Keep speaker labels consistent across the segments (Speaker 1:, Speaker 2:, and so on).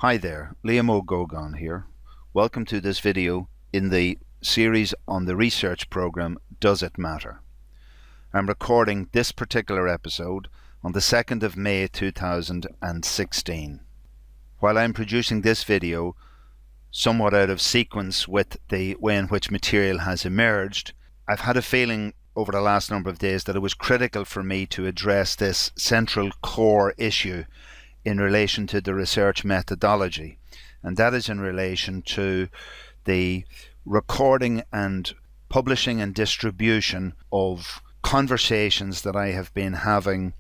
Speaker 1: Hi there, Liam O'Gogan here. Welcome to this video in the series on the research program Does It Matter? I'm recording this particular episode on the 2nd of May 2016. While I'm producing this video somewhat out of sequence with the way in which material has emerged, I've had a feeling over the last number of days that it was critical for me to address this central core issue in relation to the research methodology, and that is in relation to the recording and publishing and distribution of conversations that I have been having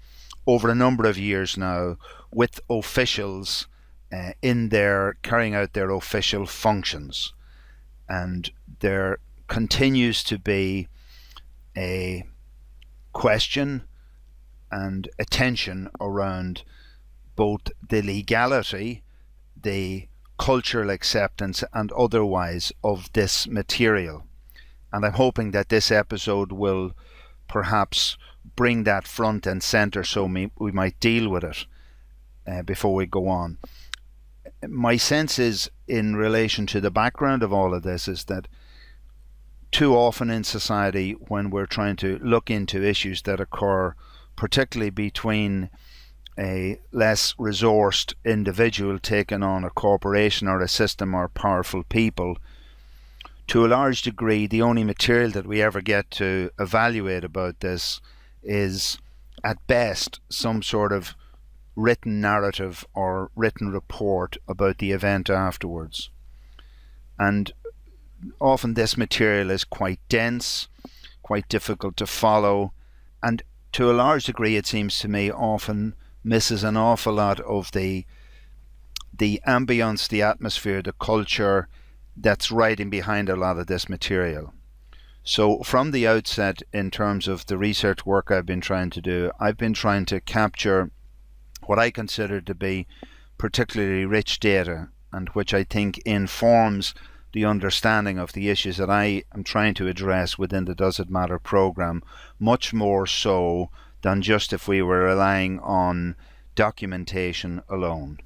Speaker 1: over a number of years now with officials in their carrying out their official functions. And there continues to be a question and attention around both the legality, the cultural acceptance and otherwise of this material. And I'm hoping that this episode will perhaps bring that front and center so we might deal with it before we go on. My sense is, in relation to the background of all of this, is that too often in society, when we're trying to look into issues that occur particularly between a less resourced individual taking on a corporation or a system or powerful people, to a large degree the only material that we ever get to evaluate about this is at best some sort of written narrative or written report about the event afterwards. And often this material is quite dense, quite difficult to follow, and to a large degree it seems to me often misses an awful lot of the ambience, the atmosphere, the culture that's riding behind a lot of this material. So from the outset, in terms of the research work I've been trying to do, I've been trying to capture what I consider to be particularly rich data, and which I think informs the understanding of the issues that I am trying to address within the Does It Matter program, much more so than just if we were relying on documentation alone.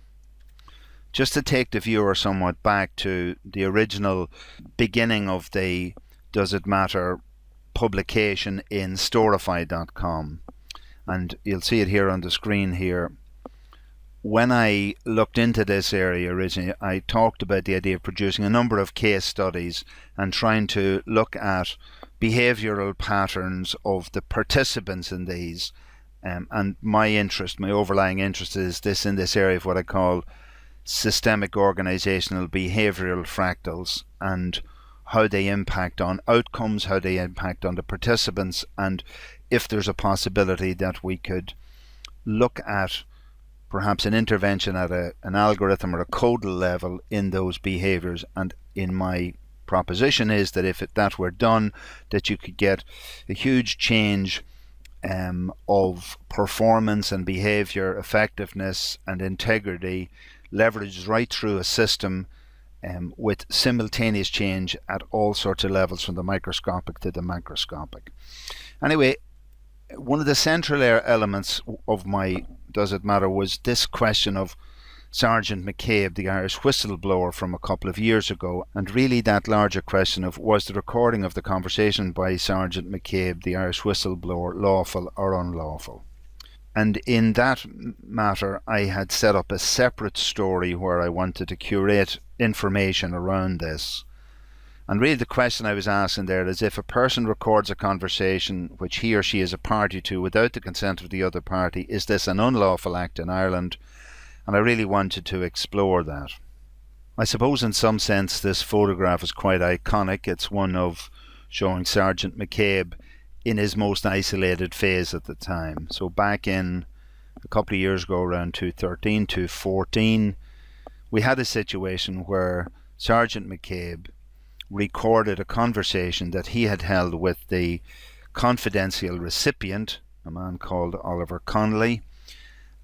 Speaker 1: Just to take the viewer somewhat back to the original beginning of the Does It Matter publication in storify.com, and you'll see it here on the screen here. When I looked into this area originally, I talked about the idea of producing a number of case studies and trying to look at behavioral patterns of the participants in these. And my overlying interest is in this area of what I call systemic organizational behavioral fractals, and how they impact on outcomes, how they impact on the participants, and if there's a possibility that we could look at perhaps an intervention at an algorithm or a codal level in those behaviors. And in my proposition is that if that were done, that you could get a huge change of performance and behavior, effectiveness and integrity, leveraged right through a system with simultaneous change at all sorts of levels, from the microscopic to the macroscopic. Anyway, one of the central elements of my Does It Matter was this question of Sergeant McCabe, the Irish whistleblower from a couple of years ago, and really that larger question of, was the recording of the conversation by Sergeant McCabe, the Irish whistleblower, lawful or unlawful? And in that matter, I had set up a separate story where I wanted to curate information around this. And really the question I was asking there is, if a person records a conversation which he or she is a party to without the consent of the other party, is this an unlawful act in Ireland? And I really wanted to explore that. I suppose in some sense this photograph is quite iconic. It's one of showing Sergeant McCabe in his most isolated phase at the time. So back in a couple of years ago, around 2013, 2014, we had a situation where Sergeant McCabe recorded a conversation that he had held with the confidential recipient, a man called Oliver Connelly,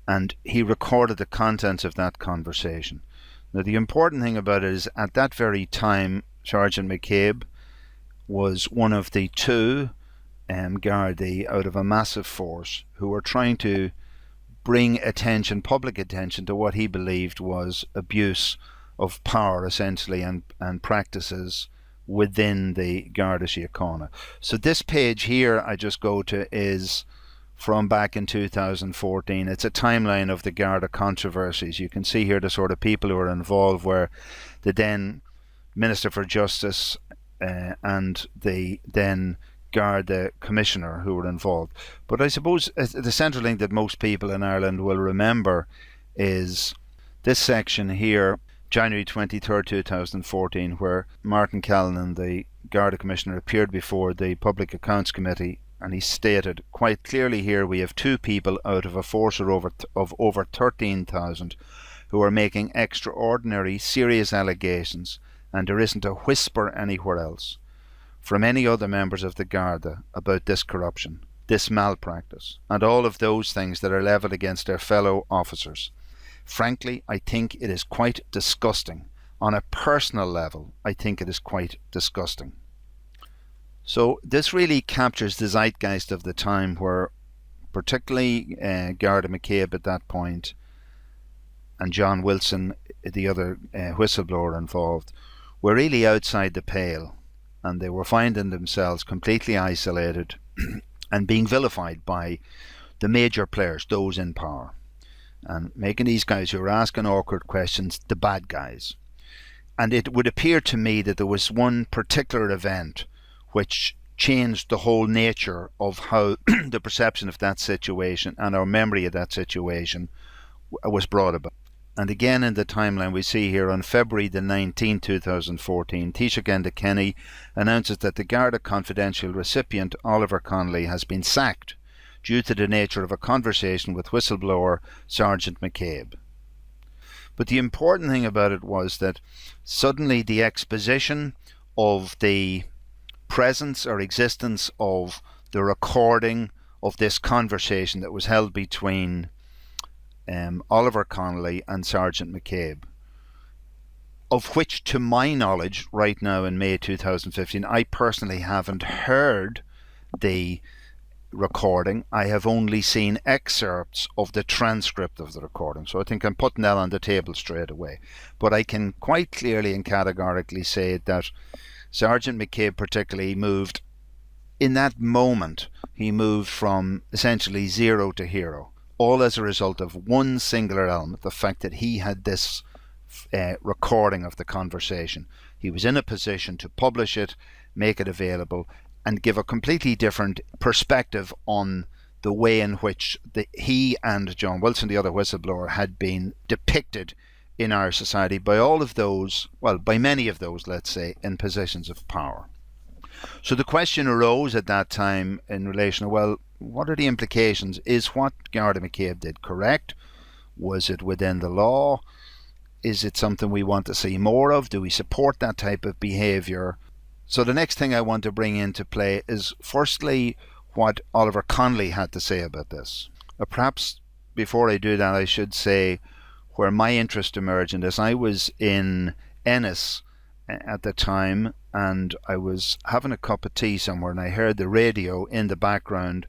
Speaker 1: and he recorded the contents of that conversation. Now the important thing about it is, at that very time, Sergeant McCabe was one of the two Gardaí out of a massive force who were trying to bring attention, public attention, to what he believed was abuse of power, essentially, and practices within the Garda Síochána. So this page here I just go to is from back in 2014. It's a timeline of the Garda controversies. You can see here the sort of people who are involved, where the then Minister for Justice and the then Garda Commissioner who were involved. But I suppose the central thing that most people in Ireland will remember is this section here, January 23rd, 2014, where Martin Callanan, the Garda Commissioner, appeared before the Public Accounts Committee, and he stated quite clearly here, we have 2 people out of a force of over 13,000 who are making extraordinary, serious allegations, and there isn't a whisper anywhere else from any other members of the Garda about this corruption, this malpractice, and all of those things that are levelled against their fellow officers. Frankly, I think it is quite disgusting. On a personal level, I think it is quite disgusting. So this really captures the zeitgeist of the time, where particularly Garda McCabe at that point and John Wilson, the other whistleblower involved, were really outside the pale, and they were finding themselves completely isolated and being vilified by the major players, those in power, and making these guys who were asking awkward questions the bad guys. And it would appear to me that there was one particular event which changed the whole nature of how the perception of that situation and our memory of that situation was brought about. And again, in the timeline we see here, on February the 19th, 2014, Taoiseach Kenny announces that the Garda confidential recipient Oliver Connelly has been sacked due to the nature of a conversation with whistleblower Sergeant McCabe. But the important thing about it was that suddenly the exposition of the presence or existence of the recording of this conversation that was held between Oliver Connelly and Sergeant McCabe, of which, to my knowledge, right now in May 2015, I personally haven't heard the recording. I have only seen excerpts of the transcript of the recording. So I think I'm putting that on the table straight away. But I can quite clearly and categorically say that Sergeant McCabe particularly moved, in that moment, he moved from essentially zero to hero, all as a result of one singular element, the fact that he had this recording of the conversation. He was in a position to publish it, make it available, and give a completely different perspective on the way in which he and John Wilson, the other whistleblower, had been depicted in our society by all of those, well, by many of those, let's say, in positions of power. So the question arose at that time in relation to, well, what are the implications? Is what Garda McCabe did correct? Was it within the law? Is it something we want to see more of? Do we support that type of behaviour? So the next thing I want to bring into play is, firstly, what Oliver Connelly had to say about this. Perhaps before I do that, I should say where my interest emerged in this. I was in Ennis at the time, and I was having a cup of tea somewhere, and I heard the radio in the background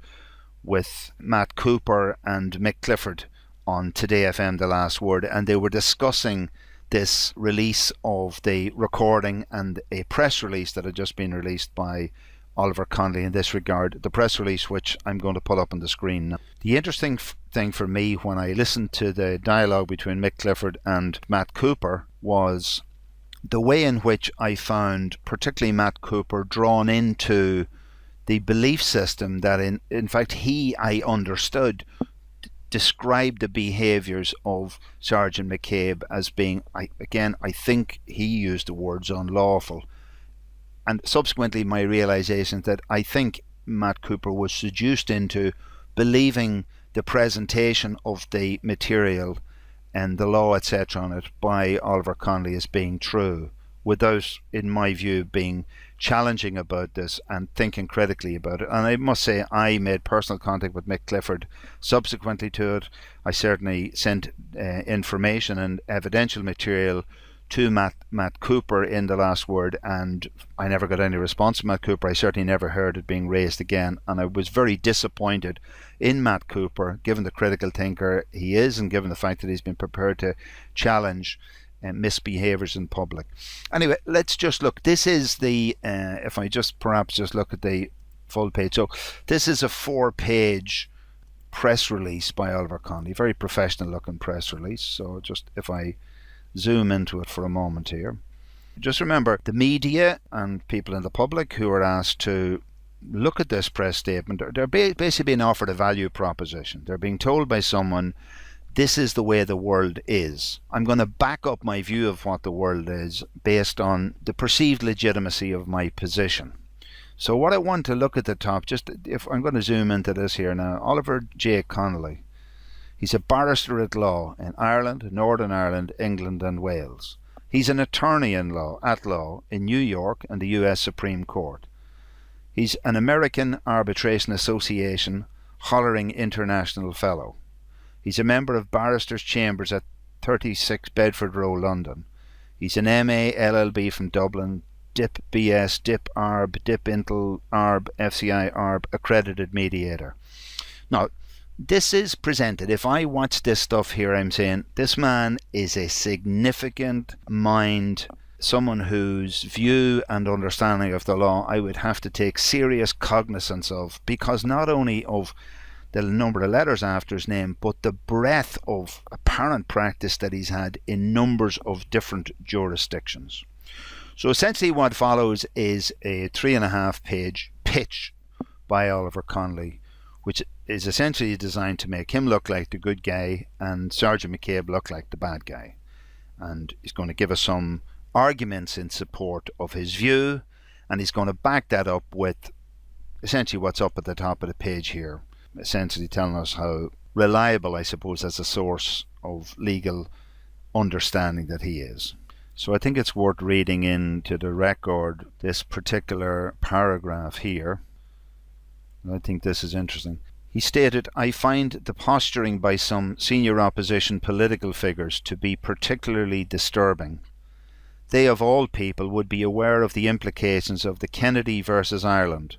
Speaker 1: with Matt Cooper and Mick Clifford on Today FM, The Last Word, and they were discussing this release of the recording and a press release that had just been released by Oliver Connelly in this regard, the press release which I'm going to put up on the screen now. The interesting thing for me when I listened to the dialogue between Mick Clifford and Matt Cooper was the way in which I found particularly Matt Cooper drawn into the belief system that in fact I understood described the behaviours of Sergeant McCabe as being, I think he used the words unlawful. And subsequently my realisation that I think Matt Cooper was seduced into believing the presentation of the material and the law, etc. on it by Oliver Connelly as being true, without, in my view, being challenging about this and thinking critically about it. And I must say, I made personal contact with Mick Clifford subsequently to it. I certainly sent information and evidential material to Matt Cooper in the last word, and I never got any response from Matt Cooper. I certainly never heard it being raised again, and I was very disappointed in Matt Cooper, given the critical thinker he is and given the fact that he's been prepared to challenge misbehaviours in public. Anyway, let's just look. This is the, if I just perhaps just look at the full page. So this is a 4-page press release by Oliver Connelly, very professional looking press release. So just if I zoom into it for a moment here, just remember the media and people in the public who are asked to look at this press statement, they're basically being offered a value proposition. They're being told by someone, this is the way the world is. I'm going to back up my view of what the world is based on the perceived legitimacy of my position. So what I want to look at the top, just if I'm going to zoom into this here now, Oliver J. Connelly. He's a barrister at law in Ireland, Northern Ireland, England and Wales. He's an attorney at law in New York and the US Supreme Court. He's an American Arbitration Association Hollering International Fellow. He's a member of Barristers Chambers at 36 Bedford Row, London. He's an MA LLB from Dublin, DIP BS, DIP ARB, DIP Intel ARB, FCI ARB, accredited mediator. Now, this is presented, if I watch this stuff here, I'm saying this man is a significant mind, someone whose view and understanding of the law I would have to take serious cognizance of, because not only of the number of letters after his name, but the breadth of apparent practice that he's had in numbers of different jurisdictions. So essentially what follows is a 3.5-page pitch by Oliver Connelly, which is essentially designed to make him look like the good guy and Sgt. McCabe look like the bad guy. And he's going to give us some arguments in support of his view, and he's going to back that up with essentially what's up at the top of the page here, essentially telling us how reliable, I suppose, as a source of legal understanding that he is. So I think it's worth reading into the record this particular paragraph here. I think this is interesting. He stated, I find the posturing by some senior opposition political figures to be particularly disturbing. They of all people would be aware of the implications of the Kennedy versus Ireland,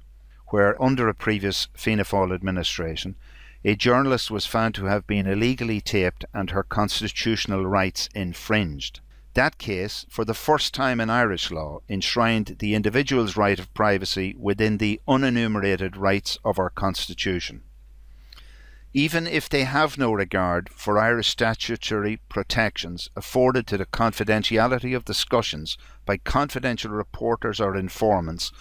Speaker 1: where under a previous Fianna Fáil administration, a journalist was found to have been illegally taped and her constitutional rights infringed. That case, for the first time in Irish law, enshrined the individual's right of privacy within the unenumerated rights of our Constitution. Even if they have no regard for Irish statutory protections afforded to the confidentiality of discussions by confidential reporters or informants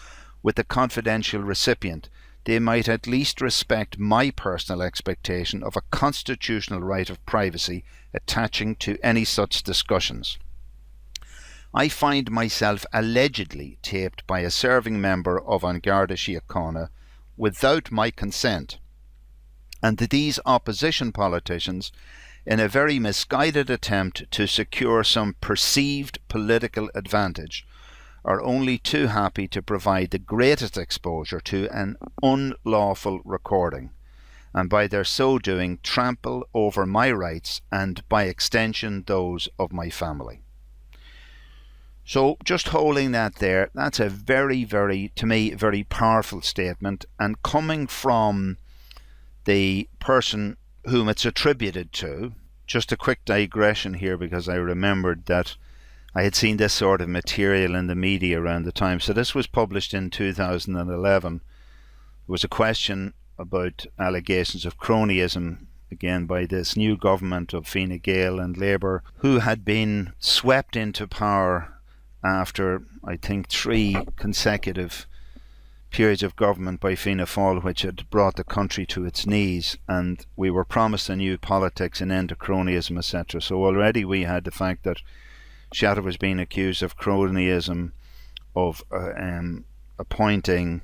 Speaker 1: with the confidential recipient, they might at least respect my personal expectation of a constitutional right of privacy attaching to any such discussions. I find myself allegedly taped by a serving member of An Garda Síochána without my consent, and these opposition politicians, in a very misguided attempt to secure some perceived political advantage, are only too happy to provide the greatest exposure to an unlawful recording, and by their so doing trample over my rights and by extension those of my family. So just holding that there, that's a very, very, to me, very powerful statement, and coming from the person whom it's attributed to. Just a quick digression here, because I remembered that I had seen this sort of material in the media around the time. So this was published in 2011. There was a question about allegations of cronyism, again by this new government of Fine Gael and Labour, who had been swept into power after, I think, 3 consecutive periods of government by Fianna Fáil, which had brought the country to its knees, and we were promised a new politics, an end to cronyism, etc. So already we had the fact that Shatter was being accused of cronyism, of appointing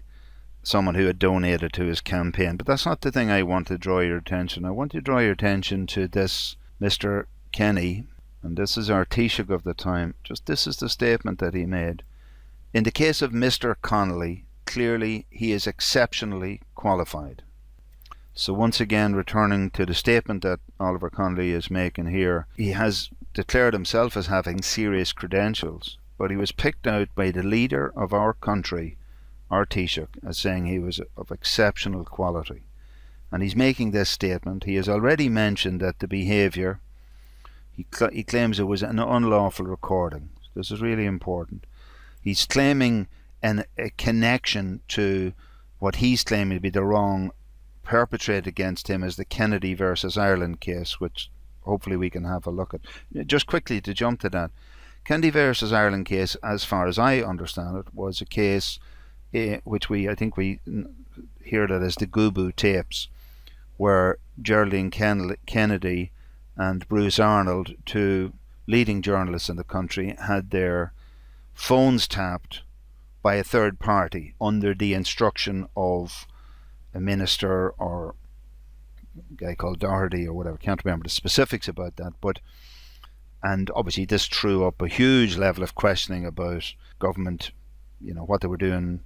Speaker 1: someone who had donated to his campaign. But that's not the thing I want to draw your attention. I want to draw your attention to this Mr. Kenny, and this is our Taoiseach of the time. Just this is the statement that he made. In the case of Mr. Connolly, clearly he is exceptionally qualified. So once again, returning to the statement that Oliver Connelly is making here, he has declared himself as having serious credentials, but he was picked out by the leader of our country, our Taoiseach, as saying he was of exceptional quality. And he's making this statement. He has already mentioned that the behaviour, he claims it was an unlawful recording. This is really important. He's claiming a connection to what he's claiming to be the wrong perpetrated against him as the Kennedy versus Ireland case, which hopefully we can have a look at. Just quickly to jump to that, Kennedy versus Ireland case, as far as I understand it, was a case which I think we hear that as the Gubu tapes, where Geraldine Kennedy and Bruce Arnold, two leading journalists in the country, had their phones tapped by a third party under the instruction of a minister or a guy called Doherty or whatever. Can't remember the specifics about that, and obviously this threw up a huge level of questioning about government, what they were doing,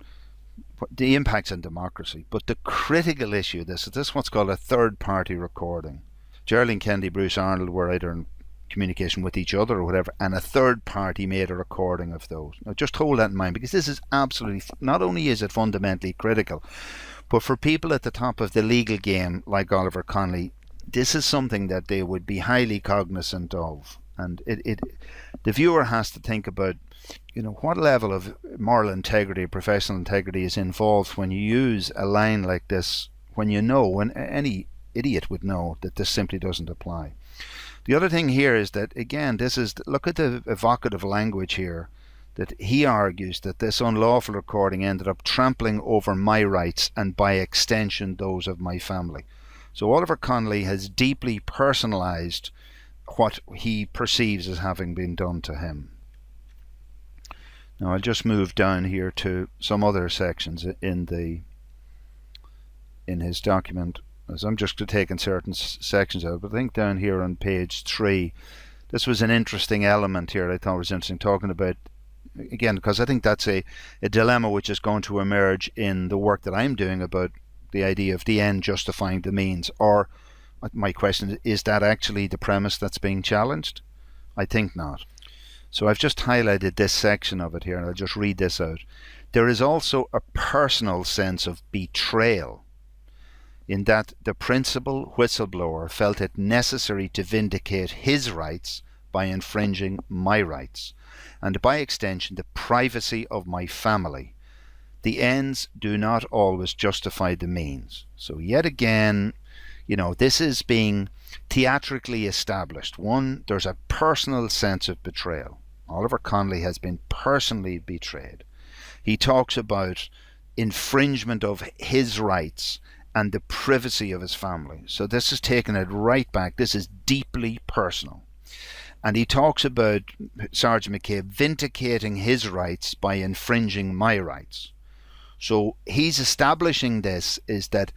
Speaker 1: the impacts on democracy. But the critical issue of this is what's called a third party recording. Geraldine Kennedy, Bruce Arnold were either in communication with each other or whatever, and a third party made a recording of those. Now just hold that in mind, because this is absolutely, not only is it fundamentally critical, but for people at the top of the legal game like Oliver Connelly, this is something that they would be highly cognizant of. And the viewer has to think about, what level of moral integrity, professional integrity is involved when you use a line like this, when any idiot would know that this simply doesn't apply. The other thing here is that, again, look at the evocative language here, that he argues that this unlawful recording ended up trampling over my rights and by extension those of my family. So Oliver Connelly has deeply personalised what he perceives as having been done to him. Now I'll just move down here to some other sections in his document, as I'm just taking certain sections out. But I think down here on page 3, this was an interesting element here I thought was interesting, talking about, again, because I think that's a dilemma which is going to emerge in the work that I'm doing about the idea of the end justifying the means. Or my question is that actually the premise that's being challenged? I think not. So I've just highlighted this section of it here, and I'll just read this out. There is also a personal sense of betrayal, in that the principal whistleblower felt it necessary to vindicate his rights by infringing my rights, and by extension the privacy of my family. The ends do not always justify the means. So yet again, this is being theatrically established. One, there's a personal sense of betrayal. Oliver Connelly has been personally betrayed. He talks about infringement of his rights and the privacy of his family. So this is taking it right back. This is deeply personal. And he talks about Sergeant McCabe vindicating his rights by infringing my rights. So he's establishing this is that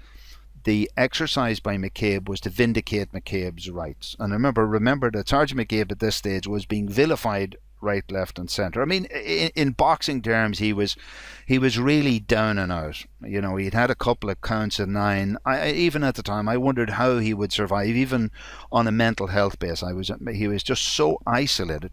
Speaker 1: the exercise by McCabe was to vindicate McCabe's rights. And remember that Sergeant McCabe at this stage was being vilified right, left and centre. I mean, in boxing terms, he was really down and out. He'd had a couple of counts of 9. Even at the time, I wondered how he would survive, even on a mental health base. He was just so isolated.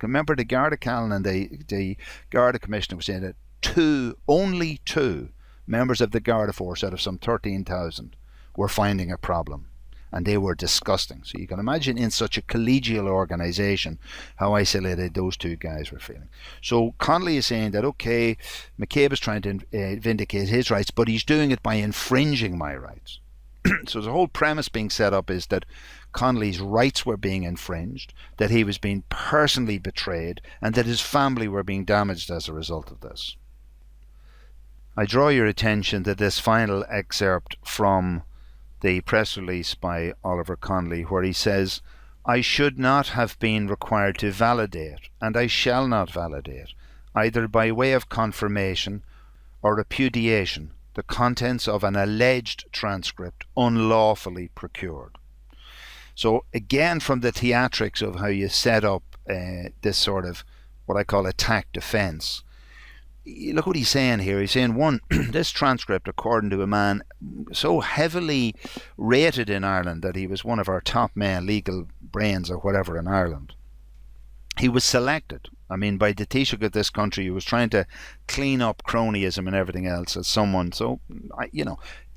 Speaker 1: Remember the Garda Callan and the Garda Commissioner was saying that only two members of the Garda force out of some 13,000 were finding a problem, and they were disgusting. So you can imagine in such a collegial organisation how isolated those two guys were feeling. So Connolly is saying that, okay, McCabe is trying to vindicate his rights, but he's doing it by infringing my rights. So the whole premise being set up is that Connolly's rights were being infringed, that he was being personally betrayed, and that his family were being damaged as a result of this. I draw your attention to this final excerpt from the press release by Oliver Connelly, where he says, "I should not have been required to validate, and I shall not validate, either by way of confirmation or repudiation, the contents of an alleged transcript unlawfully procured." So again, from the theatrics of how you set up this sort of what I call attack defense, look what he's saying here. He's saying, one, this transcript, according to a man so heavily rated in Ireland that he was one of our top men, legal brains or whatever in Ireland, he was selected, I mean, by the Taoiseach of this country, who was trying to clean up cronyism and everything else as someone. So,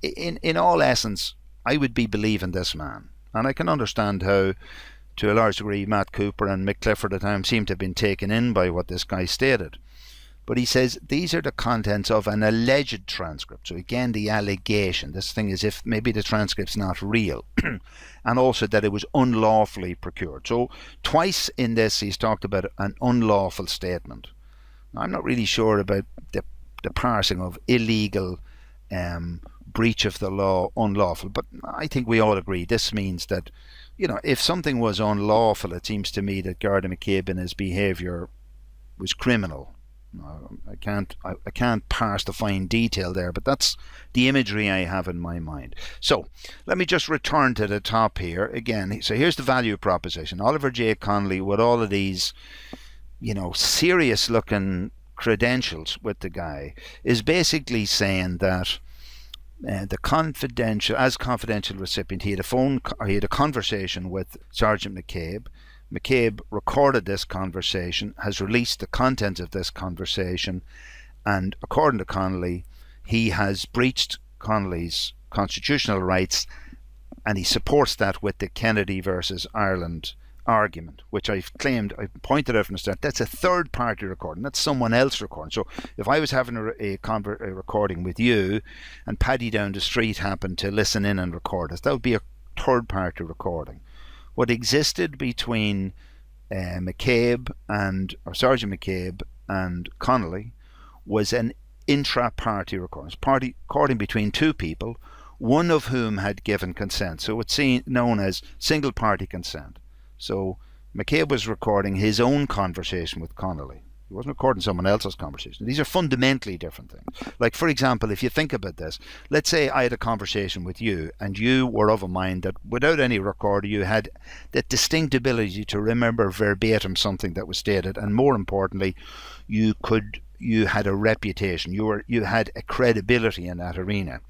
Speaker 1: in all essence, I would be believing this man. And I can understand how, to a large degree, Matt Cooper and Mick Clifford at times seem to have been taken in by what this guy stated. But he says these are the contents of an alleged transcript. So again, the allegation. This thing is if maybe the transcript's not real. And also that it was unlawfully procured. So twice in this he's talked about an unlawful statement. Now, I'm not really sure about the parsing of illegal, breach of the law, unlawful. But I think we all agree this means that, if something was unlawful, it seems to me that Garda McCabe and his behaviour was criminal. I can't parse the fine detail there, but that's the imagery I have in my mind. So let me just return to the top here again. So here's the value proposition. Oliver J. Connelly, with all of these, serious looking credentials with the guy, is basically saying that the confidential recipient, he had a conversation with Sergeant McCabe. McCabe recorded this conversation, has released the content of this conversation, and according to Connolly, he has breached Connolly's constitutional rights, and he supports that with the Kennedy versus Ireland argument, which I pointed out from the start. That's a third party recording. That's someone else recording. So if I was having a recording with you and Paddy down the street happened to listen in and record us, that would be a third party recording. What existed between Sergeant McCabe and Connolly was an intra-party recording between two people, one of whom had given consent. So it's known as single-party consent. So McCabe was recording his own conversation with Connolly. He wasn't recording someone else's conversation. These are fundamentally different things. Like, for example, if you think about this, let's say I had a conversation with you and you were of a mind that without any recorder you had that distinct ability to remember verbatim something that was stated, and more importantly, you had a reputation, you had a credibility in that arena.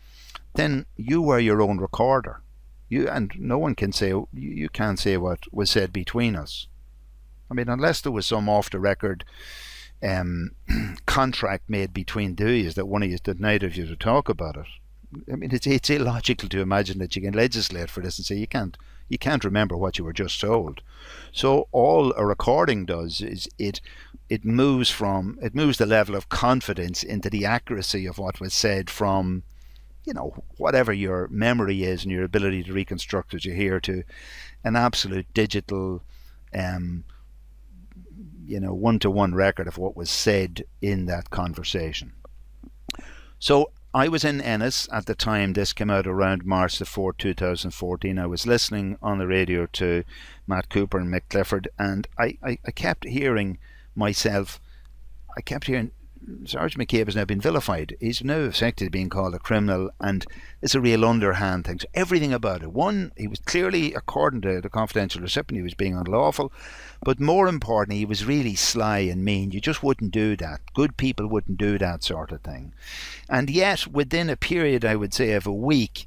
Speaker 1: Then you were your own recorder. And no one can say, you can't say what was said between us. I mean, unless there was some off-the-record contract made between two of you that neither of you to talk about it. I mean, it's illogical to imagine that you can legislate for this and say you can't remember what you were just told. So all a recording does is it moves the level of confidence into the accuracy of what was said from, whatever your memory is and your ability to reconstruct what you hear, to an absolute digital one-to-one record of what was said in that conversation. So I was in Ennis at the time this came out, around March the 4th, 2014. I was listening on the radio to Matt Cooper and Mick Clifford, and I kept hearing Sergeant McCabe has now been vilified. He's now effectively being called a criminal, and it's a real underhand thing. So everything about it. One, he was clearly, according to the confidential recipient, he was being unlawful. But more importantly, he was really sly and mean. You just wouldn't do that. Good people wouldn't do that sort of thing. And yet, within a period, I would say, of a week,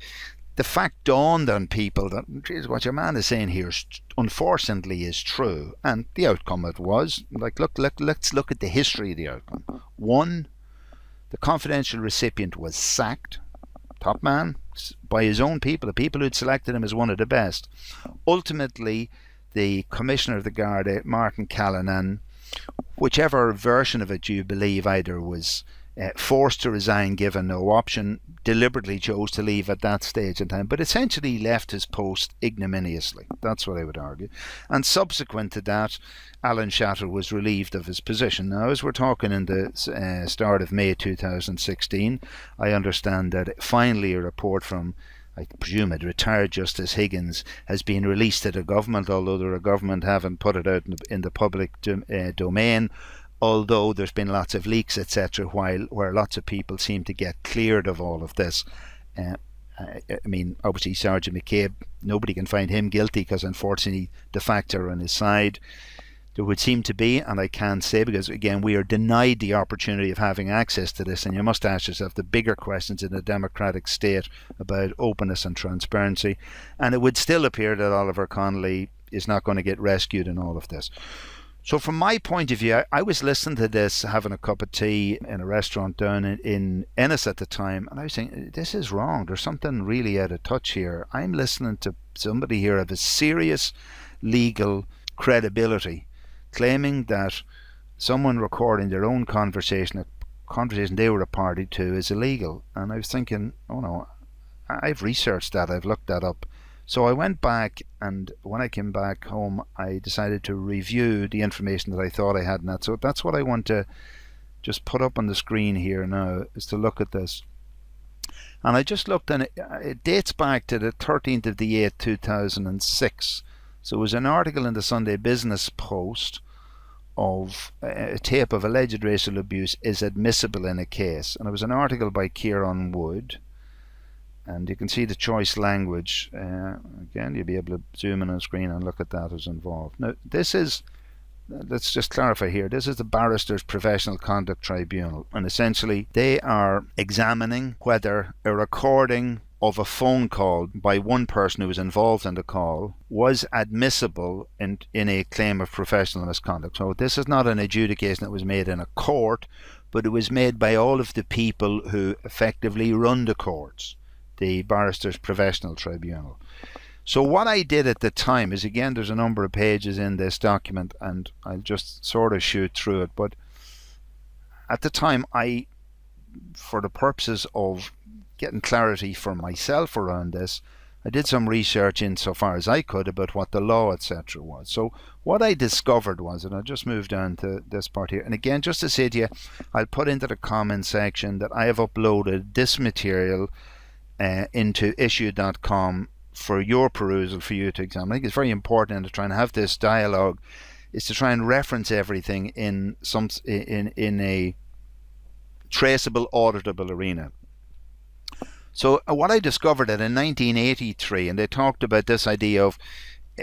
Speaker 1: the fact dawned on people that, geez, what your man is saying here, unfortunately, is true. And the outcome it was, let's look at the history of the outcome. One, the confidential recipient was sacked, top man, by his own people, the people who'd selected him as one of the best. Ultimately, the Commissioner of the Garda, Martin Callanan, whichever version of it you believe, either was forced to resign given no option, deliberately chose to leave at that stage in time, but essentially left his post ignominiously. That's what I would argue. And subsequent to that, Alan Shatter was relieved of his position. Now, as we're talking in the start of May 2016, I understand that finally a report from, I presume, it retired Justice Higgins has been released to the government, although the government haven't put it out in the public domain. Although there's been lots of leaks, etc., where lots of people seem to get cleared of all of this. I mean, obviously Sergeant McCabe, nobody can find him guilty because unfortunately the facts are on his side. There would seem to be, and I can't say because, again, we are denied the opportunity of having access to this, and you must ask yourself the bigger questions in a democratic state about openness and transparency, and it would still appear that Oliver Connelly is not going to get rescued in all of this. So from my point of view, I was listening to this, having a cup of tea in a restaurant down in Ennis at the time, and I was saying, this is wrong. There's something really out of touch here. I'm listening to somebody here of a serious legal credibility claiming that someone recording their own conversation, a conversation they were a party to, is illegal. And I was thinking, oh no, I've researched that, I've looked that up. So I went back, and when I came back home, I decided to review the information that I thought I had in that. So that's what I want to just put up on the screen here now, is to look at this. And I just looked, and it dates back to the 13th of the 8th, 2006. So it was an article in the Sunday Business Post of a tape of alleged racial abuse is admissible in a case. And it was an article by Kieran Wood. And you can see the choice language. Again, you'll be able to zoom in on the screen and look at that as involved. Now, this is, let's just clarify here, this is the Barristers Professional Conduct Tribunal. And essentially, they are examining whether a recording of a phone call by one person who was involved in the call was admissible in a claim of professional misconduct. So this is not an adjudication that was made in a court, but it was made by all of the people who effectively run the courts, the Barristers Professional Tribunal. So what I did at the time is, again, there's a number of pages in this document, and I'll just sort of shoot through it, but at the time, for the purposes of getting clarity for myself around this, I did some research insofar as I could about what the law, etc. was. So what I discovered was, and I'll just move down to this part here, and again, just to say to you, I'll put into the comment section that I have uploaded this material into issue.com for your perusal, for you to examine. I think it's very important to try and have this dialogue, is to try and reference everything in a traceable, auditable arena. So what I discovered that in 1983, and they talked about this idea of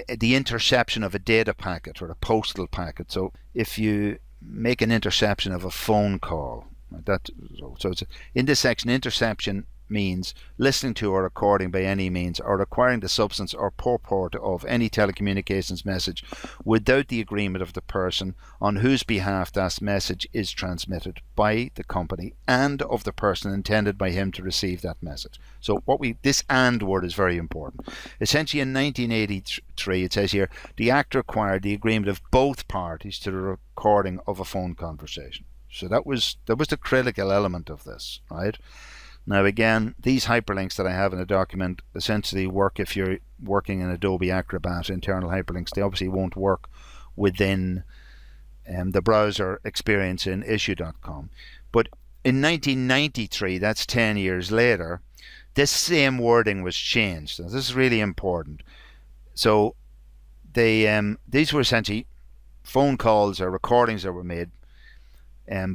Speaker 1: the interception of a data packet or a postal packet. So if you make an interception of a phone call, so it's in this section, interception means listening to or recording by any means or acquiring the substance or purport of any telecommunications message without the agreement of the person on whose behalf that message is transmitted by the company and of the person intended by him to receive that message. So this "and" word is very important. Essentially in 1983, it says here, the act required the agreement of both parties to the recording of a phone conversation. So that was the critical element of this, right? Now again, these hyperlinks that I have in the document essentially work if you're working in Adobe Acrobat, internal hyperlinks. They obviously won't work within the browser experience in issue.com. But in 1993, that's 10 years later, this same wording was changed. Now, this is really important. So these were essentially phone calls or recordings that were made,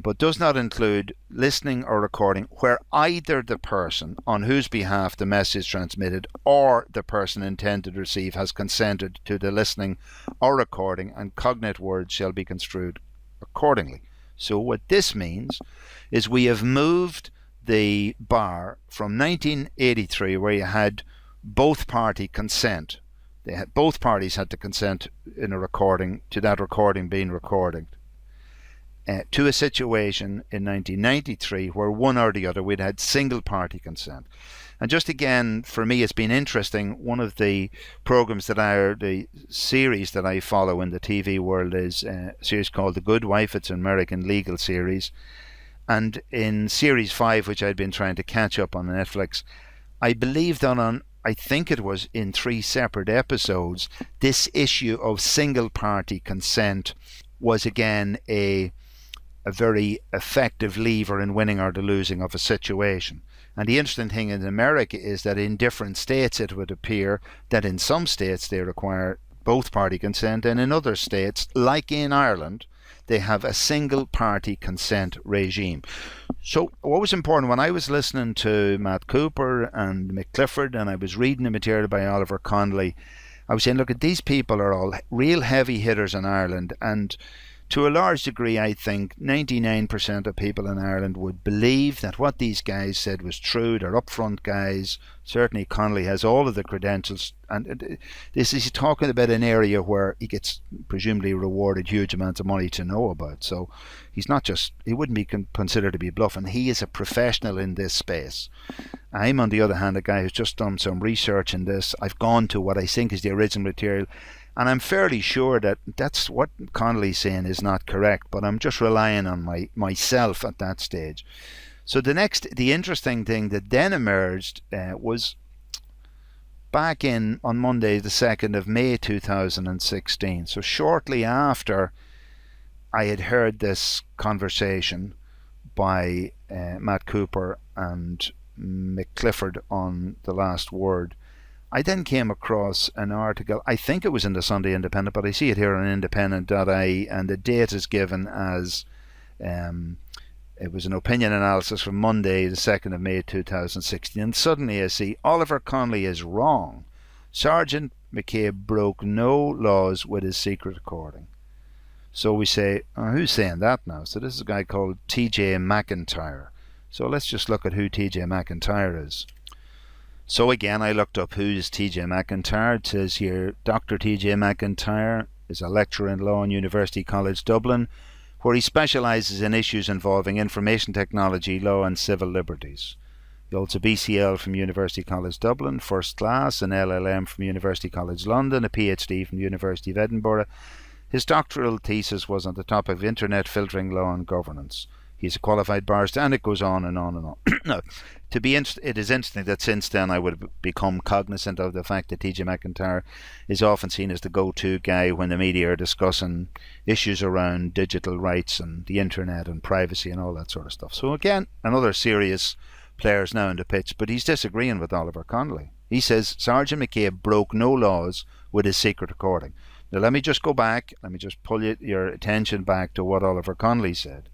Speaker 1: but does not include listening or recording where either the person on whose behalf the message is transmitted or the person intended to receive has consented to the listening or recording, and cognate words shall be construed accordingly. So what this means is we have moved the bar from 1983, where you had both party consent. Both parties had to consent in a recording, to that recording being recorded. To a situation in 1993 where one or the other, we'd had single party consent. And just again, for me, it's been interesting. One of the programs the series that I follow in the TV world is a series called The Good Wife. It's an American legal series. And in series 5, which I'd been trying to catch up on Netflix, I believe that I think it was in 3 separate episodes, this issue of single party consent was again a very effective lever in winning or the losing of a situation. And the interesting thing in America is that in different states it would appear that in some states they require both party consent, and in other states, like in Ireland, they have a single party consent regime. So what was important when I was listening to Matt Cooper and Mick Clifford, and I was reading the material by Oliver Connelly, I was saying, look, these people are all real heavy hitters in Ireland, and to a large degree, I think 99% of people in Ireland would believe that what these guys said was true. They're upfront guys. Certainly Connelly has all of the credentials, and this is talking about an area where he gets presumably rewarded huge amounts of money to know about. So he wouldn't be considered to be bluffing. He is a professional in this space. I'm, on the other hand, a guy who's just done some research in this. I've gone to what I think is the original material, and I'm fairly sure that that's what Connolly's saying is not correct, but I'm just relying on myself at that stage. So the interesting thing that then emerged was back on Monday, the 2nd of May 2016. So shortly after I had heard this conversation by Matt Cooper and McClifford on The Last Word, I then came across an article, I think it was in the Sunday Independent, but I see it here on independent.ie, and the date is given as, it was an opinion analysis from Monday, the 2nd of May 2016, and suddenly I see Oliver Connelly is wrong. Sergeant McCabe broke no laws with his secret recording. So we say, who's saying that now? So this is a guy called TJ McIntyre. So let's just look at who TJ McIntyre is. So again, I looked up who's TJ McIntyre. It says here, Dr. TJ McIntyre is a lecturer in law in University College Dublin, where he specialises in issues involving information technology, law and civil liberties. He holds a BCL from University College Dublin, first class, an LLM from University College London, a PhD from the University of Edinburgh. His doctoral thesis was on the topic of internet filtering, law and governance. He's a qualified barrister, and it goes on and on and on. Now, it is interesting that since then I would have become cognizant of the fact that TJ McIntyre is often seen as the go-to guy when the media are discussing issues around digital rights and the internet and privacy and all that sort of stuff. So again, another serious player is now in the pitch, but he's disagreeing with Oliver Connelly. He says Sergeant McCabe broke no laws with his secret recording. Now let me just go back, let me just pull your attention back to what Oliver Connelly said.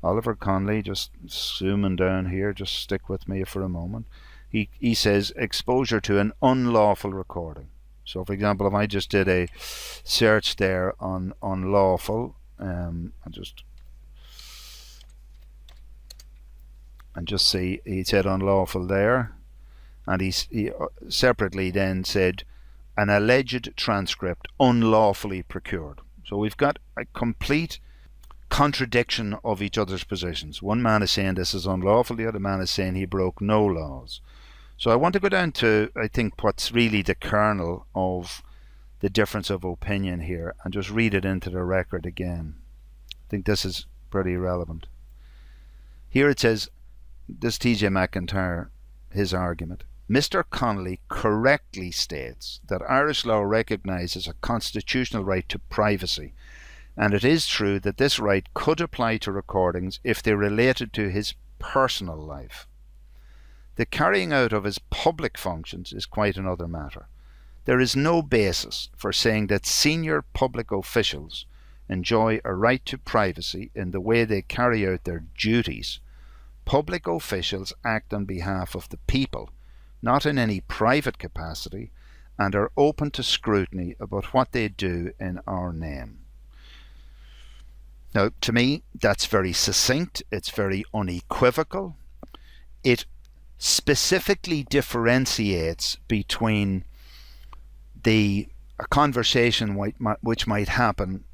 Speaker 1: Oliver Connelly, just zooming down here, just stick with me for a moment. He says exposure to an unlawful recording. So for example, if I just did a search there on unlawful, and just see, he said unlawful there, and he separately then said an alleged transcript unlawfully procured. So we've got a complete contradiction of each other's positions. One man is saying this is unlawful, the other man is saying he broke no laws. So I want to go down to, I think, what's really the kernel of the difference of opinion here, and just read it into the record again. I think this is pretty relevant. Here it says, this TJ McIntyre, his argument. Mr. Connelly correctly states that Irish law recognises a constitutional right to privacy, and it is true that this right could apply to recordings if they related to his personal life. The carrying out of his public functions is quite another matter. There is no basis for saying that senior public officials enjoy a right to privacy in the way they carry out their duties. Public officials act on behalf of the people, not in any private capacity, and are open to scrutiny about what they do in our name. Now, to me, that's very succinct, it's very unequivocal. It specifically differentiates between a conversation which might happen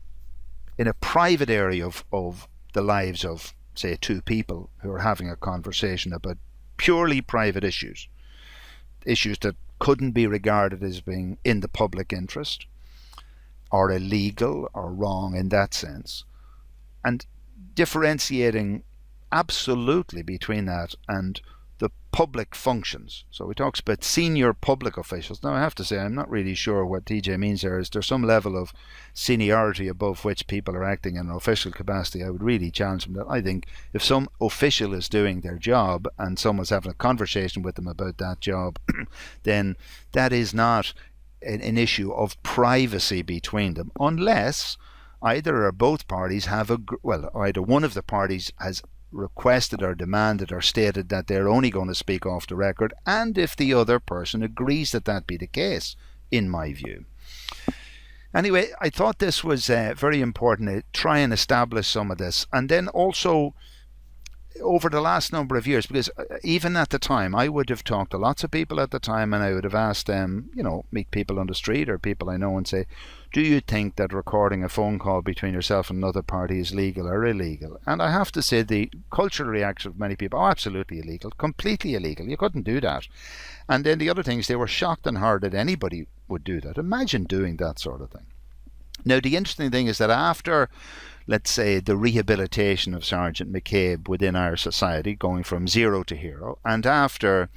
Speaker 1: in a private area of the lives of, say, two people who are having a conversation about purely private issues that couldn't be regarded as being in the public interest or illegal or wrong in that sense, and differentiating absolutely between that and the public functions. So he talks about senior public officials. Now I have to say I'm not really sure what TJ means there. Is there some level of seniority above which people are acting in an official capacity? I would really challenge them that. I think if some official is doing their job and someone's having a conversation with them about that job, then that is not an issue of privacy between them, unless either or both parties have either one of the parties has requested or demanded or stated that they're only going to speak off the record, and if the other person agrees that that be the case, in my view. Anyway, I thought this was very important to try and establish some of this. And then also over the last number of years, because even at the time, I would have talked to lots of people at the time, and I would have asked them, meet people on the street or people I know and say, do you think that recording a phone call between yourself and another party is legal or illegal? And I have to say the cultural reaction of many people, absolutely illegal, completely illegal. You couldn't do that. And then the other thing is they were shocked and hurt that anybody would do that. Imagine doing that sort of thing. Now, the interesting thing is that after, let's say, the rehabilitation of Sergeant McCabe within our society, going from zero to hero, and after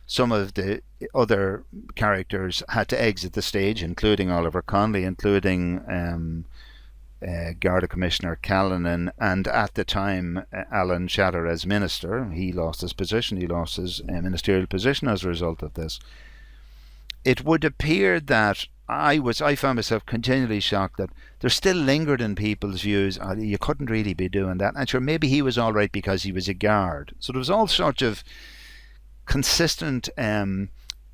Speaker 1: some of the other characters had to exit the stage, including Oliver Connelly, including Garda Commissioner Callanan, and at the time Alan Shatter as minister, he lost his position, he lost his ministerial position as a result of this. It would appear that I found myself continually shocked that there still lingered in people's views, you couldn't really be doing that. And sure, maybe he was all right because he was a guard. So there was all sorts of consistent,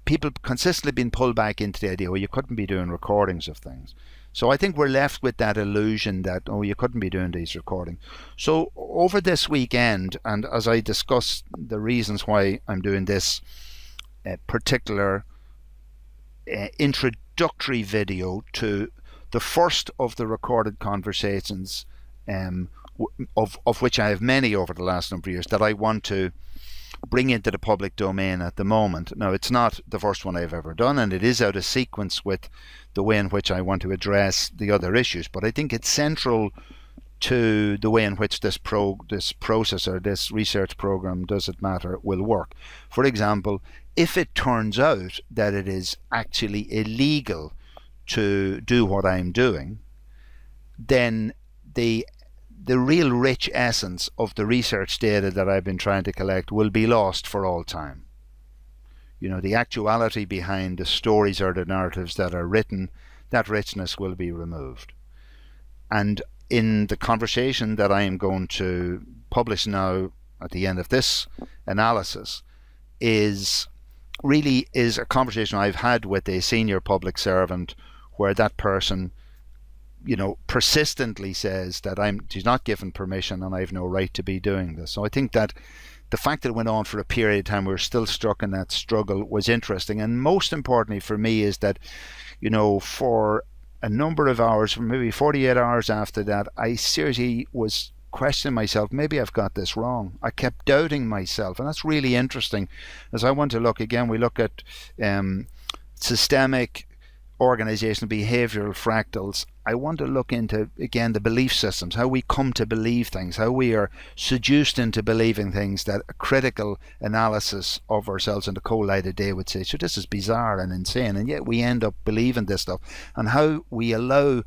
Speaker 1: people consistently being pulled back into the idea, you couldn't be doing recordings of things. So I think we're left with that illusion that, you couldn't be doing these recordings. So over this weekend, and as I discuss the reasons why I'm doing this particular introductory video to the first of the recorded conversations, of which I have many over the last number of years, that I want to bring into the public domain at the moment. Now, it's not the first one I've ever done, and it is out of sequence with the way in which I want to address the other issues, but I think it's central to the way in which this process or this research program, Does It Matter, will work. For example, if it turns out that it is actually illegal to do what I'm doing, then the real rich essence of the research data that I've been trying to collect will be lost for all time. The actuality behind the stories or the narratives that are written, that richness will be removed. And in the conversation that I am going to publish now at the end of this analysis is a conversation I've had with a senior public servant where that person, persistently says that she's not given permission and I have no right to be doing this. So I think that the fact that it went on for a period of time, we're still stuck in that struggle, was interesting. And most importantly for me is that, for a number of hours, maybe 48 hours after that, I seriously was questioning myself, maybe I've got this wrong. I kept doubting myself, and that's really interesting. As I want to look again, we look at systemic organizational behavioral fractals. I want to look into, again, the belief systems, how we come to believe things, how we are seduced into believing things that a critical analysis of ourselves in the cold light of day would say, this is bizarre and insane, and yet we end up believing this stuff, and how we allow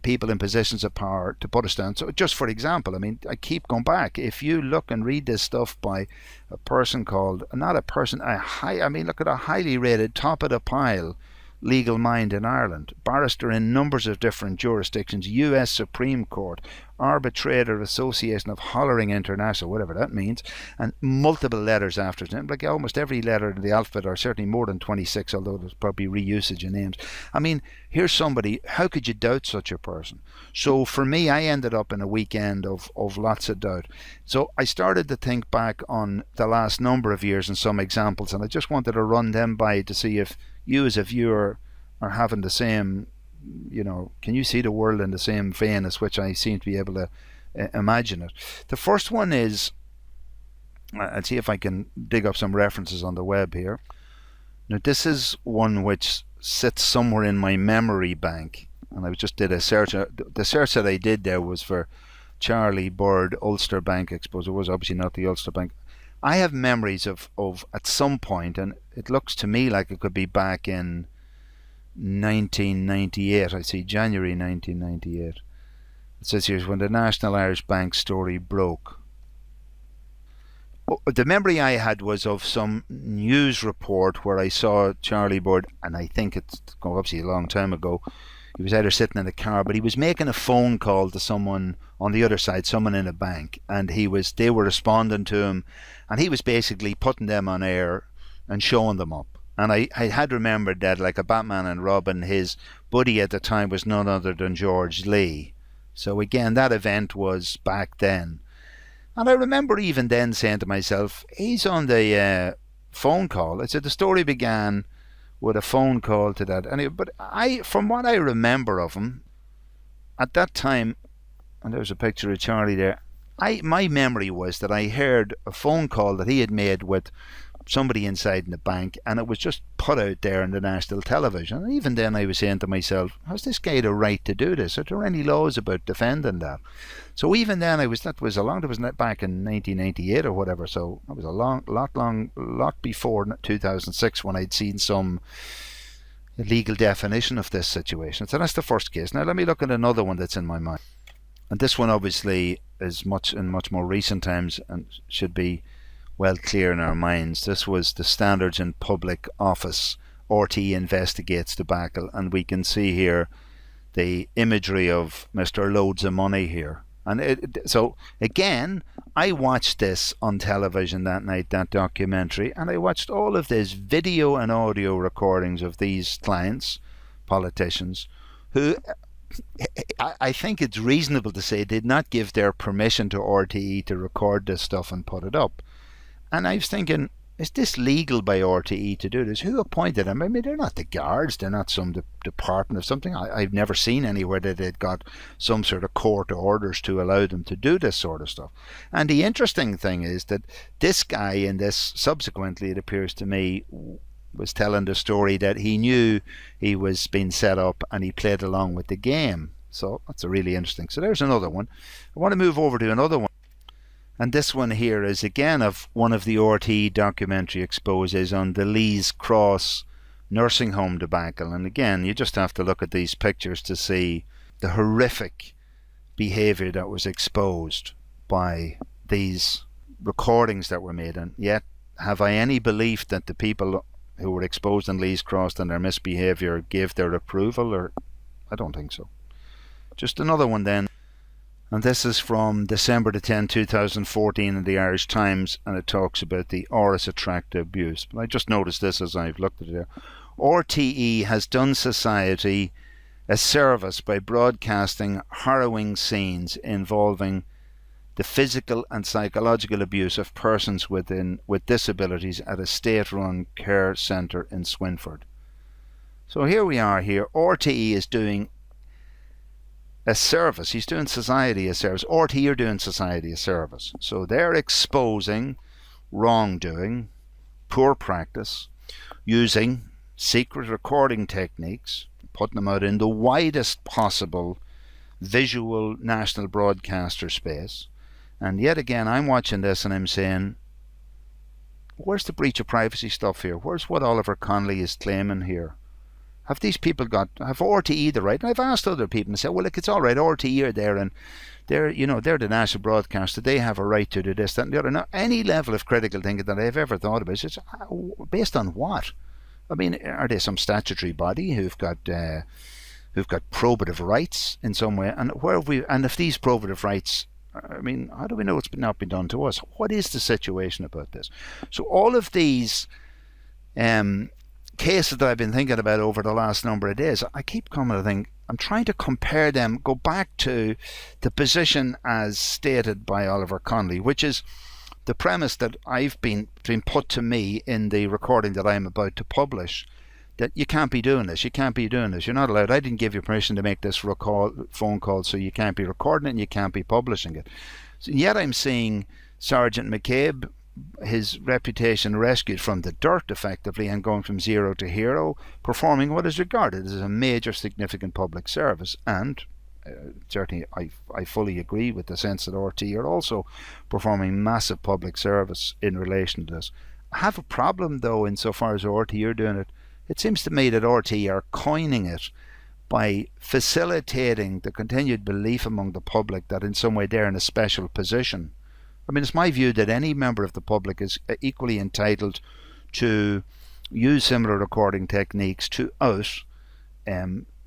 Speaker 1: people in positions of power to put us down. So just for example, I keep going back. If you look and read this stuff by a person called, look at a highly rated, top of the pile legal mind in Ireland, barrister in numbers of different jurisdictions, US Supreme Court, Arbitrator Association of Hollering International, whatever that means, and multiple letters after him, like almost every letter in the alphabet, or certainly more than 26, although there's probably reusage of names. Here's somebody, how could you doubt such a person? So for me, I ended up in a weekend of lots of doubt. So I started to think back on the last number of years and some examples, and I just wanted to run them by to see if you as a viewer are having the same, can you see the world in the same vein as which I seem to be able to imagine it. The first one is, I'll see if I can dig up some references on the web here. Now this is one which sits somewhere in my memory bank, and I just did a search. The search that I did there was for Charlie Bird Ulster Bank Exposure. It was obviously not the Ulster Bank. I have memories of at some point, and it looks to me like it could be back in 1998. I see January 1998. It says here, when the National Irish Bank story broke. The memory I had was of some news report where I saw Charlie Bird, and I think it's obviously a long time ago. He was either sitting in a car, but he was making a phone call to someone on the other side, someone in a bank, and they were responding to him, and he was basically putting them on air and showing them up. And I had remembered that, like a Batman and Robin, his buddy at the time was none other than George Lee. So again, that event was back then. And I remember even then saying to myself, he's on the phone call. I said the story began with a phone call to that. Anyway, but from what I remember of him at that time, and there's a picture of Charlie there. My memory was that I heard a phone call that he had made with somebody inside in the bank, and it was just put out there on the national television. And even then I was saying to myself, has this guy the right to do this? Are there any laws about defending that? So even then that was back in 1998 or whatever, so it was a lot before 2006 when I'd seen some legal definition of this situation. So that's the first case. Now let me look at another one that's in my mind. And this one obviously is in much more recent times and should be well clear in our minds. This was the Standards in Public Office RTE Investigates debacle, and we can see here the imagery of Mr. Loads of Money here. And so again, I watched this on television that night, that documentary, and I watched all of these video and audio recordings of these clients, politicians, who I think it's reasonable to say did not give their permission to RTE to record this stuff and put it up. And I was thinking, is this legal by RTE to do this? Who appointed them? I mean, they're not the guards. They're not some department of something. I've never seen anywhere that they'd got some sort of court orders to allow them to do this sort of stuff. And the interesting thing is that this guy in this, subsequently it appears to me, was telling the story that he knew he was being set up and he played along with the game. So that's a really interesting. So there's another one. I want to move over to another one. And this one here is again of one of the RTE documentary exposes on the Lees Cross nursing home debacle. And again, you just have to look at these pictures to see the horrific behaviour that was exposed by these recordings that were made. And yet, have I any belief that the people who were exposed in Lees Cross and their misbehaviour gave their approval? Or I don't think so. Just another one then. And this is from December the 10th, 2014 in the Irish Times, and it talks about the Oris Attracta abuse. But I just noticed this as I've looked at it there. RTE has done society a service by broadcasting harrowing scenes involving the physical and psychological abuse of persons with disabilities at a state-run care centre in Swinford. So here we are here. RTE is doing a service. He's doing society a service. RTE are doing society a service. So they're exposing wrongdoing, poor practice, using secret recording techniques, putting them out in the widest possible visual national broadcaster space. And yet again, I'm watching this and I'm saying, where's the breach of privacy stuff here? Where's what Oliver Connelly is claiming here? Have these people have RTE the right? And I've asked other people and said, well, look, it's all right. RTE are there and they're the national broadcaster. They have a right to do this, that and the other. Now, any level of critical thinking that I've ever thought about is based on what? I mean, are they some statutory body who've got probative rights in some way? And and if these probative rights, I mean, how do we know it's not been done to us? What is the situation about this? So all of these cases that I've been thinking about over the last number of days, I keep coming to think, I'm trying to compare them, go back to the position as stated by Oliver Connelly, which is the premise that I've been put to me in the recording that I'm about to publish, that you can't be doing this, you're not allowed, I didn't give you permission to make this phone call, so you can't be recording it and you can't be publishing it. So yet I'm seeing Sergeant McCabe, his reputation rescued from the dirt effectively and going from zero to hero, performing what is regarded as a major significant public service. And certainly I fully agree with the sense that RTE are also performing massive public service in relation to this. I have a problem though insofar as RTE are doing it. It seems to me that RTE are coining it by facilitating the continued belief among the public that in some way they're in a special position. I mean, it's my view that any member of the public is equally entitled to use similar recording techniques to out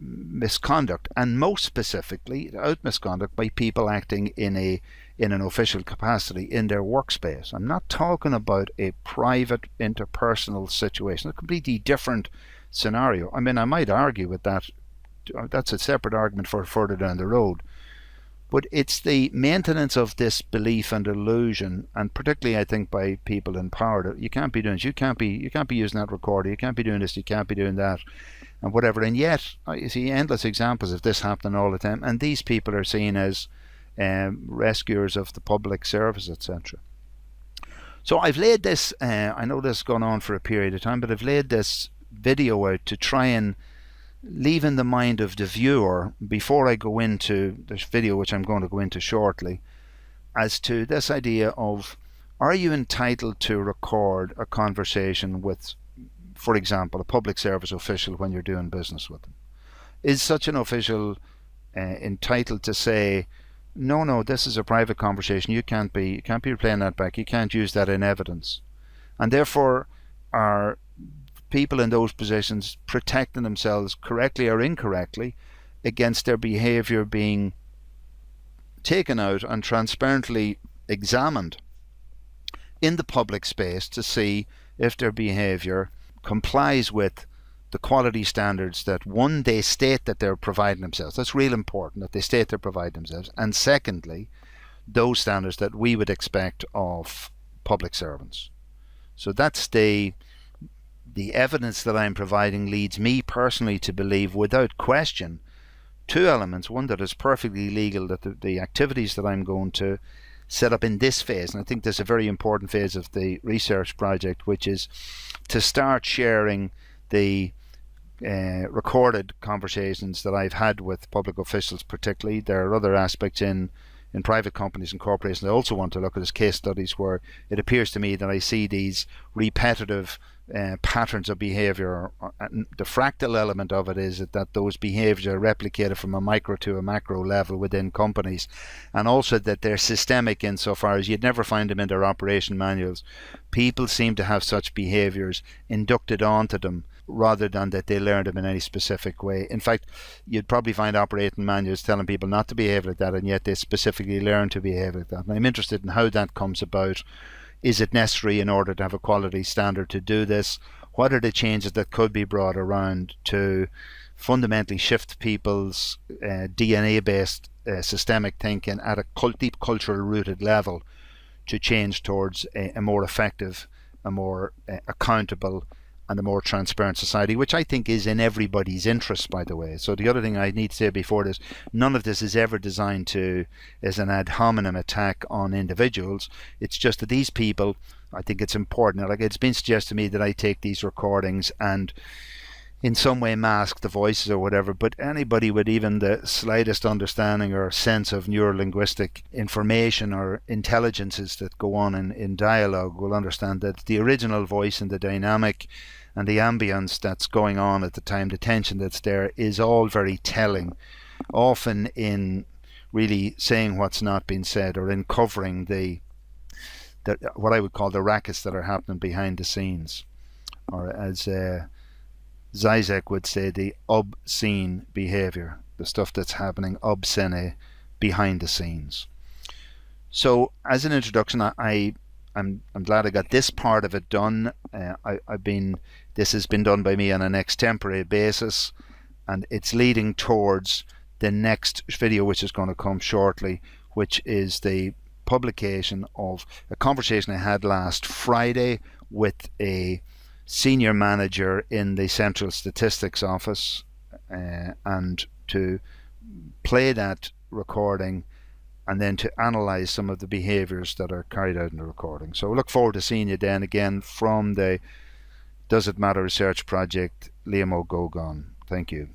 Speaker 1: misconduct, and most specifically out misconduct by people acting in an official capacity in their workspace. I'm not talking about a private interpersonal situation, a completely different scenario. I mean, I might argue with that. That's a separate argument for further down the road. But it's the maintenance of this belief and illusion, and particularly I think by people in power, that you can't be doing this, you can't be using that recorder, you can't be doing this, you can't be doing that, and whatever. And yet you see endless examples of this happening all the time, and these people are seen as rescuers of the public service, etc. So I've laid this, I know this has gone on for a period of time, but I've laid this video out to try and leave in the mind of the viewer, before I go into this video, which I'm going to go into shortly, as to this idea of, are you entitled to record a conversation with, for example, a public service official when you're doing business with them? Is such an official entitled to say, no, this is a private conversation, you can't be playing that back, you can't use that in evidence? And therefore, are people in those positions protecting themselves correctly or incorrectly against their behaviour being taken out and transparently examined in the public space to see if their behaviour complies with the quality standards that, one, they state that they're providing themselves. That's real important, that they state they're providing themselves. And secondly, those standards that we would expect of public servants. So that's the evidence that I'm providing leads me personally to believe, without question, two elements. One, that is perfectly legal, that the activities that I'm going to set up in this phase, and I think this is a very important phase of the research project, which is to start sharing the recorded conversations that I've had with public officials particularly. There are other aspects in private companies and corporations I also want to look at as case studies, where it appears to me that I see these repetitive patterns of behaviour. The fractal element of it is that those behaviours are replicated from a micro to a macro level within companies, and also that they're systemic insofar as you'd never find them in their operation manuals. People seem to have such behaviours inducted onto them rather than that they learned them in any specific way. In fact, you'd probably find operating manuals telling people not to behave like that, and yet they specifically learn to behave like that. And I'm interested in how that comes about. Is it necessary in order to have a quality standard to do this? What are the changes that could be brought around to fundamentally shift people's DNA-based systemic thinking at a deep cultural rooted level to change towards a more effective, a more accountable, and a more transparent society, which I think is in everybody's interest, by the way. So the other thing I need to say before this, none of this is ever designed to as an ad hominem attack on individuals. It's just that these people, I think it's important, like it's been suggested to me that I take these recordings and in some way mask the voices or whatever, but anybody with even the slightest understanding or sense of neurolinguistic information or intelligences that go on in dialogue will understand that the original voice and the dynamic and the ambience that's going on at the time, the tension that's there, is all very telling, often in really saying what's not been said, or in covering the what I would call the rackets that are happening behind the scenes, or as Zizek would say, the obscene behaviour, the stuff that's happening obscene behind the scenes. So as an introduction, I'm glad I got this part of it done. This has been done by me on an extempore basis, and it's leading towards the next video, which is going to come shortly, which is the publication of a conversation I had last Friday with a senior manager in the Central Statistics Office, and to play that recording and then to analyse some of the behaviours that are carried out in the recording. So I look forward to seeing you then again from the Does It Matter Research Project, Liam O'Gogan. Thank you.